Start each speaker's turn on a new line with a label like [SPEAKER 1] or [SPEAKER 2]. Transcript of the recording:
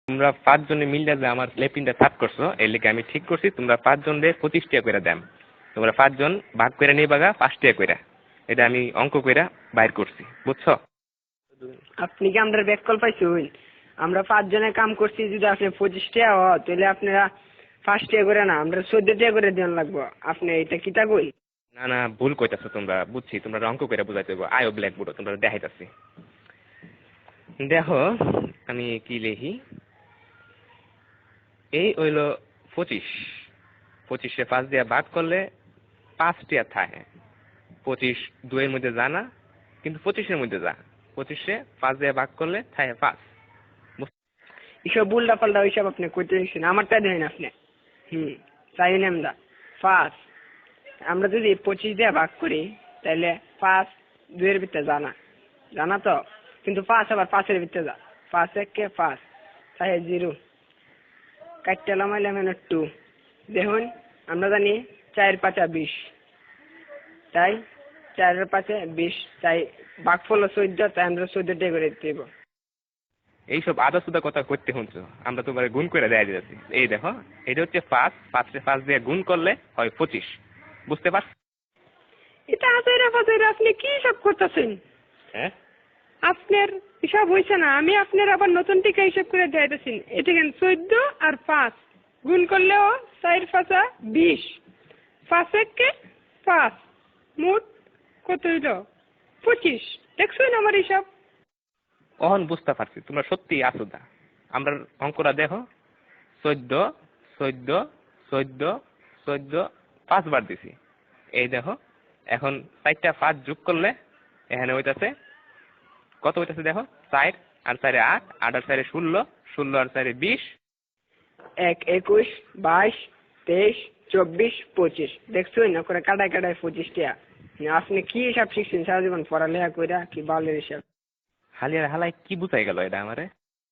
[SPEAKER 1] তোমরা 5 জনে মিললে যে আমার লেপিনটা সাফ করছো এর লেগে আমি ঠিক করছি তোমরা 5 জন রে 25 টাকা করে দাম। তোমরা 5 জন ভাগ করে নিবাগা 5 টাকা করে। এটা আমি অঙ্ক কইরা বাইর করছি, বুঝছো?
[SPEAKER 2] আপনি কি আমরা ব্যাক কল পাইছুন? আমরা 5 জনে কাম করছি, যদি আপনি 25 টাকা হয় তাহলে আপনারা 5 টাকা করে না, আমরা 14 টাকা করে দেন লাগবো। আপনি এটা কিতা কই?
[SPEAKER 1] না না, ভুল কইতাছো তোমরা, বুঝছি তোমরা অঙ্ক কইরা বুঝাইতে হইব। আয়ো ব্ল্যাকবোর্ড তোমরা দেখাইতাছি। দেখো আমি কি লিখি। এই হইল 25, 25 5 দিয়ে ভাগ করলে 5 টাকা থাকে। 25 2 এর মধ্যে যা না, কিন্তু 25 এর মধ্যে যা। 25 5 দিয়ে ভাগ করলে থাকে 5।
[SPEAKER 2] এসব উল্টা পাল্টা ওইসব আপনি কইতে দিচ্ছেন, আমারটা দেন আপনি। চাই নেমদা 5 আমরা যদি 25 দিয়ে ভাগ করি তাহলে 5 2 এর ভিতরে জানা জানা তো, কিন্তু 5 আবার 5 এর ভিতরে যা। 5 1 5 তাই 0 কাটতে লামাইলাম 2। দেখুন আমরা জানি 4 5 20, তাই 4 এর 5 20, তাই ভাগফল 14, তাই আমরা 14 টাকা করে দিব।
[SPEAKER 1] এইসব আদা সুদা কথা করতে শুনছো, আমরা তোমার গুণ করে দেয়া দিতেছি। এই দেখো এটা হচ্ছে 5, 5 দিয়ে গুণ করলে হয় 25, বুঝতে পারছ?
[SPEAKER 2] এটা আজাইরা ফাজাইরা আপনি কি সব করতেছেন?
[SPEAKER 1] হ্যাঁ,
[SPEAKER 2] আপনার হিসাব হয়েছে না, আমি আপনার আবার নতুন টিকা হিসাব করে দিতেছি। এটা কেন 14 আর 5 গুণ করলেও 4 5 20, 5 1 5, মোট কত হইল? 25। দেখছেন আমার হিসাব?
[SPEAKER 1] অহন বুঝতে পারছি তোমরা সত্যি আসুদা। আমরা অঙ্কটা দেখো, 14 14 14 14 5 বার দিছি। এই দেখো এখন 4টা 5 যোগ করলে এখানে হইতাছে কত হইতাছে দেখো, 4 আর 4 8, 8 আর 4 16, 16 আর 4 20।
[SPEAKER 2] 1 21 22 23 24 25। দেখছেন না করে কাটায় কাটায় 25 টাকা। আপনি কি হিসাব শিখছেন সারা জীবন পড়ালেখা কইরা? কি বালের হিসাব?
[SPEAKER 1] হালিয়ার হালাই কি বুঝাই গেল এটা আমারে?